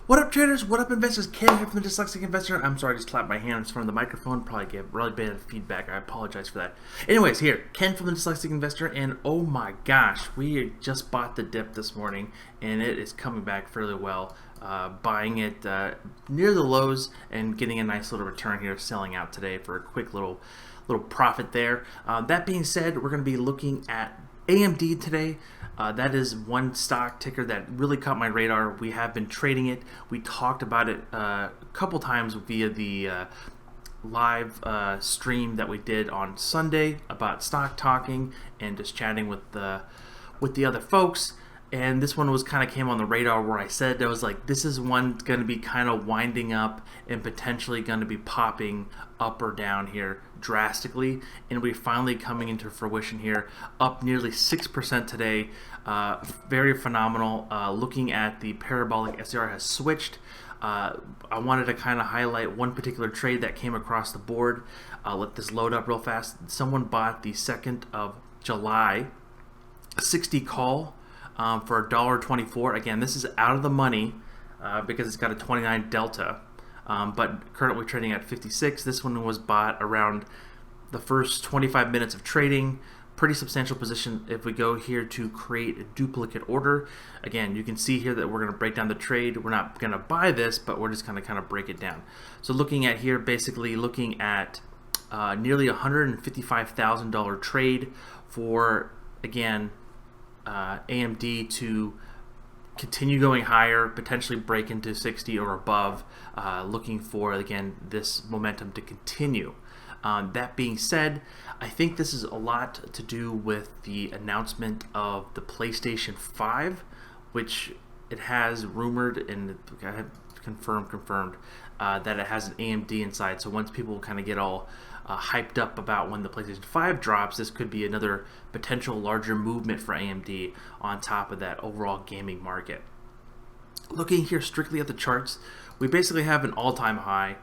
What up, traders? What up, investors? Ken here from the Dyslexic Investor. I'm sorry, I just clapped my hands in front of the microphone. Probably gave really bad feedback. I apologize for that. Anyways, here, Ken from the Dyslexic Investor, and oh my gosh, we just bought the dip this morning, and it is coming back fairly well. Buying it near the lows and getting a nice little return here, selling out today for a quick little profit there. That being said, we're going to be looking at AMD today. That is one stock ticker that really caught my radar. We have been trading it. We talked about it a couple times via the live stream that we did on Sunday about stock talking and just chatting with the other folks. And this one was kind of came on the radar where I said I was like, this is one going to be kind of winding up and potentially going to be popping up or down here drastically, and we're finally coming into fruition here, up nearly 6% today. Very phenomenal. Looking at the parabolic SDR has switched. I wanted to kind of highlight one particular trade that came across the board. Let this load up real fast. Someone bought the 2nd of July 60 call for $1.24. Again, this is out of the money because it's got a 29 delta, but currently trading at 56. This one was bought around the first 25 minutes of trading. Pretty substantial position. If we go here to create a duplicate order, again, you can see here that we're going to break down the trade. We're not going to buy this, but we're just going to kind of break it down. So looking at here, basically looking at nearly $155,000 trade for, again, AMD to continue going higher, potentially break into 60 or above, looking for, again, this momentum to continue. That being said, I think this is a lot to do with the announcement of the PlayStation 5, which it has rumored and I have confirmed that it has an AMD inside. So once people kind of get all hyped up about when the PlayStation 5 drops, this could be another potential larger movement for AMD on top of that overall gaming market. Looking here strictly at the charts, we basically have an all-time high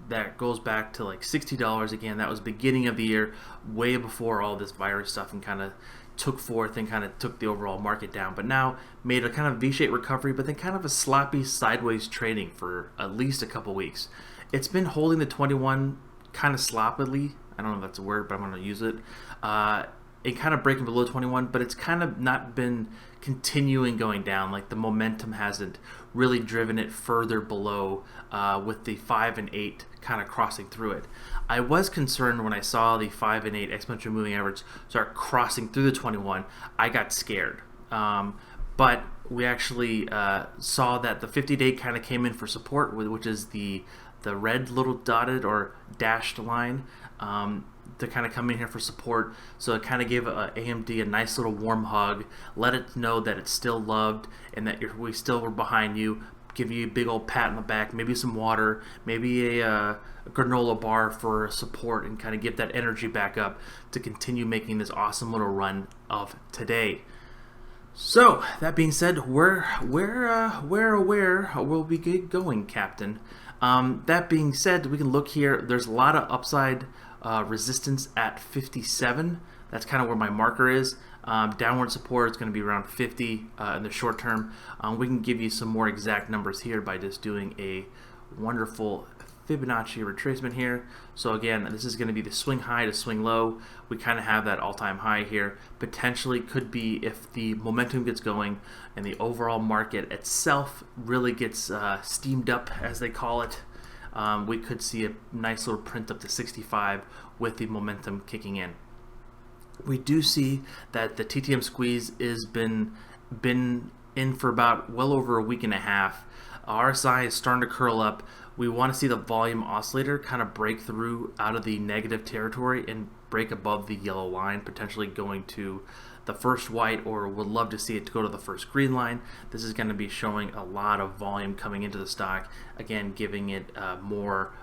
that goes back to like $60. Again, that was beginning of the year, way before all this virus stuff, and kind of took forth and kind of took the overall market down. But now made a kind of V-shaped recovery, but then kind of a sloppy sideways trading for at least a couple weeks. It's been holding the 21 kind of sloppily. I don't know if that's a word, but I'm going to use it. It kind of breaking below 21, but it's kind of not been continuing going down. Like the momentum hasn't really driven it further below with the 5 and 8 kind of crossing through it. I was concerned when I saw the 5 and 8 exponential moving average start crossing through the 21. I got scared. But we actually saw that the 50-day kind of came in for support, which is the red little dotted or dashed line, to kind of come in here for support. So it kind of gave AMD a nice little warm hug, let it know that it's still loved and that we still were behind you, give you a big old pat on the back, maybe some water, maybe a granola bar for support, and kind of get that energy back up to continue making this awesome little run of today. So that being said, where will we get going, Captain? That being said, we can look here. There's a lot of upside resistance at 57. That's kind of where my marker is. Downward support is going to be around 50 in the short term. We can give you some more exact numbers here by just doing a wonderful Fibonacci retracement here. So again, this is going to be the swing high to swing low. We kind of have that all-time high here. Potentially could be, if the momentum gets going and the overall market itself really gets steamed up, as they call it, we could see a nice little print up to 65 with the momentum kicking in. We do see that the TTM squeeze has been in for about well over a week and a half. RSI is starting to curl up. We want to see the volume oscillator kind of break through out of the negative territory and break above the yellow line, potentially going to the first white, or would love to see it to go to the first green line. This is going to be showing a lot of volume coming into the stock, again giving it more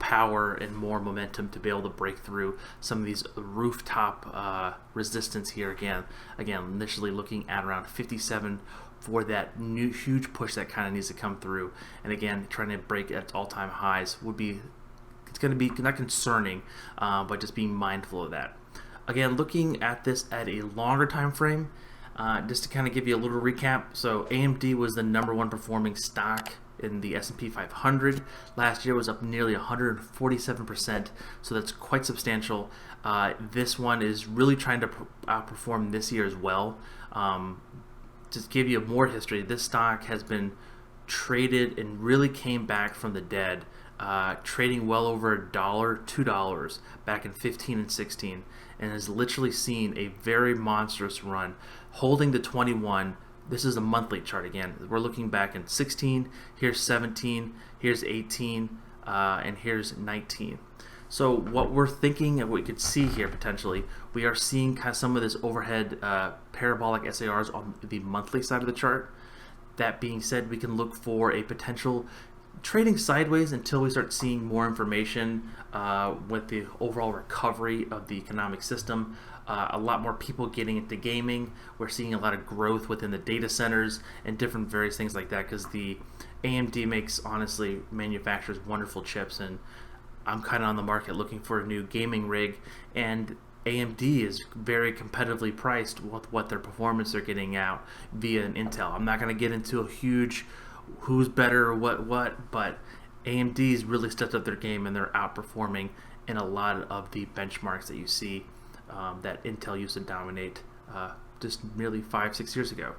power and more momentum to be able to break through some of these rooftop resistance here. Again initially looking at around 57 for that new huge push that kind of needs to come through, and again trying to break at all-time highs would be, it's going to be not concerning, but just being mindful of that. Again, looking at this at a longer time frame, Just to kind of give you a little recap, so AMD was the #1 performing stock in the S&P 500. Last year was up nearly 147%, so that's quite substantial. This one is really trying to outperform this year as well. Just give you more history, this stock has been traded and really came back from the dead, trading well over $1, $2 back in 15 and 16, and has literally seen a very monstrous run, holding the 21. This is a monthly chart again. We're looking back in 16, here's 17, here's 18, and here's 19. So what we're thinking and what we could see here potentially, we are seeing kind of some of this overhead parabolic SARs on the monthly side of the chart. That being said, we can look for a potential trading sideways until we start seeing more information with the overall recovery of the economic system. A lot more people getting into gaming. We're seeing a lot of growth within the data centers and different various things like that, because the AMD manufactures wonderful chips, and I'm kind of on the market looking for a new gaming rig, and AMD is very competitively priced with what their performance they're getting out via an Intel. I'm not going to get into a huge who's better or what, but AMD's really stepped up their game and they're outperforming in a lot of the benchmarks that you see that Intel used to dominate just nearly 5-6 years ago.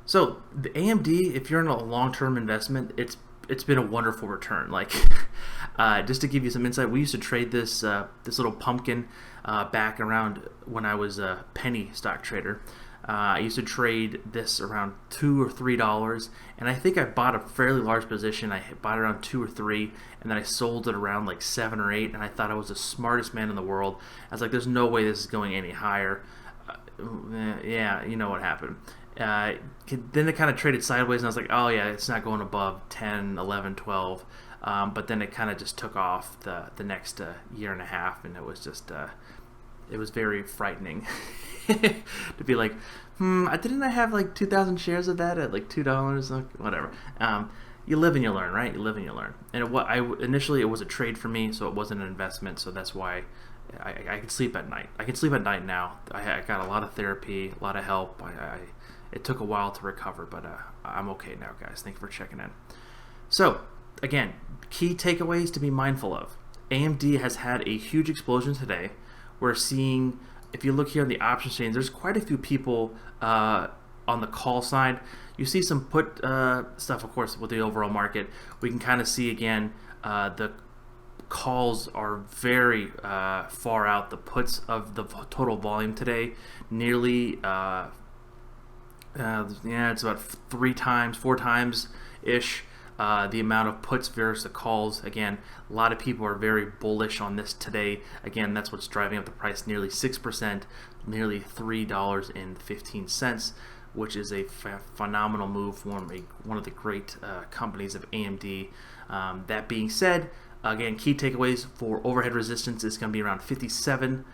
So the AMD, if you're in a long-term investment, it's been a wonderful return. Like, just to give you some insight, we used to trade this this little pumpkin back around when I was a penny stock trader. I used to trade this around $2 or $3, and I think I bought a fairly large position. I bought it around 2 or 3, and then I sold it around like 7 or 8, and I thought I was the smartest man in the world. I was like, there's no way this is going any higher. Yeah, you know what happened. Then it kind of traded sideways, and I was like, oh yeah, it's not going above 10, 11, 12. But then it kind of just took off the next year and a half, and it was just it was very frightening to be like, didn't I have like 2,000 shares of that at like $2? Whatever. You live and you learn, right? You live and you learn. And initially it was a trade for me, so it wasn't an investment, so that's why I could sleep at night. I can sleep at night now. I got a lot of therapy, a lot of help. It took a while to recover, but I'm okay now, guys. Thank you for checking in. So, again, key takeaways to be mindful of. AMD has had a huge explosion today. We're seeing, if you look here on the options chain, there's quite a few people on the call side. You see some put stuff, of course, with the overall market. We can kind of see, again, the calls are very far out. The puts of the total volume today, nearly, it's about 4 times-ish the amount of puts versus the calls. Again, a lot of people are very bullish on this today. Again, that's what's driving up the price nearly 6%, nearly $3.15, which is a phenomenal move from one of the great companies of AMD. That being said, again, key takeaways for overhead resistance is going to be around 57.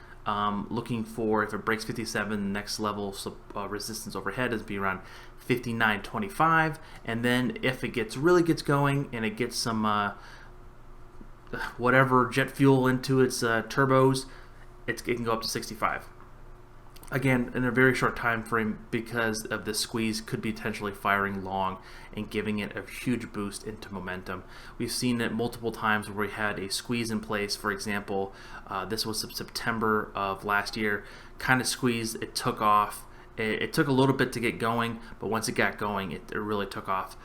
Looking for, if it breaks 57, the next level resistance overhead is be around 59.25, and then if it really gets going and it gets some whatever jet fuel into its turbos, it can go up to 65. Again, in a very short time frame, because of the squeeze, could be potentially firing long and giving it a huge boost into momentum. We've seen it multiple times where we had a squeeze in place. For example, this was September of last year, kind of squeezed, it took off. It took a little bit to get going, but once it got going, it really took off,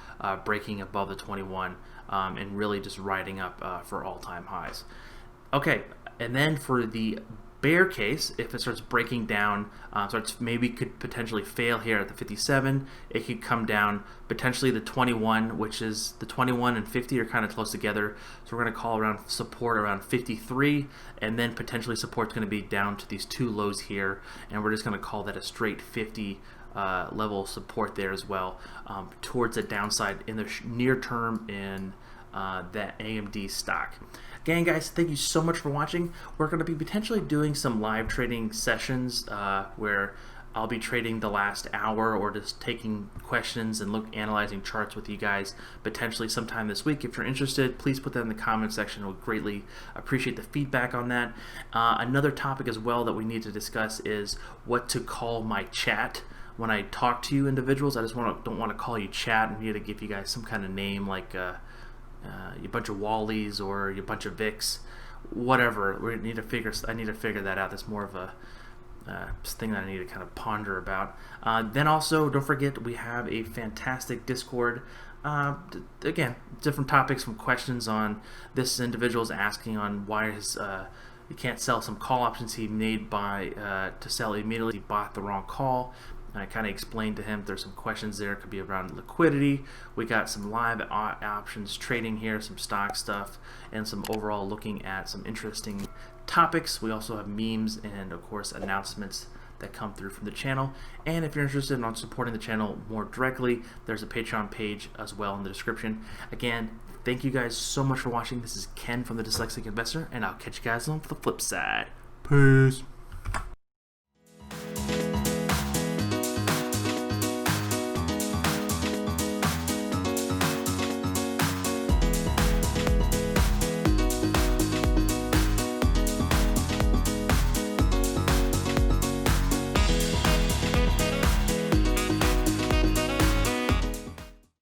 breaking above the 21 and really just riding up for all-time highs. Okay, and then for the bear case, if it starts breaking down, could potentially fail here at the 57, it could come down potentially the 21, which is the 21 and 50 are kind of close together, so we're going to call around support around 53, and then potentially support's going to be down to these 2 lows here, and we're just going to call that a straight 50 level support there as well, towards the downside in the near term in that AMD stock. Again, guys, thank you so much for watching. We're going to be potentially doing some live trading sessions where I'll be trading the last hour or just taking questions and analyzing charts with you guys potentially sometime this week. If you're interested, please put that in the comment section. We'll greatly appreciate the feedback on that. Another topic as well that we need to discuss is what to call my chat when I talk to you individuals, I just don't want to call you chat and need to give you guys some kind of name like you bunch of Wallies or you bunch of Vicks, whatever. I need to figure that out. That's more of a thing that I need to kind of ponder about. Then also, don't forget, we have a fantastic Discord. Again, different topics from questions on this individual's asking on why his he can't sell some call options he made to sell immediately. He bought the wrong call. I kind of explained to him there's some questions there. It could be around liquidity. We got some live options trading here, some stock stuff, and some overall looking at some interesting topics. We also have memes and, of course, announcements that come through from the channel. And if you're interested in supporting the channel more directly, there's a Patreon page as well in the description. Again, thank you guys so much for watching. This is Ken from the Dyslexic Investor, and I'll catch you guys on the flip side. Peace.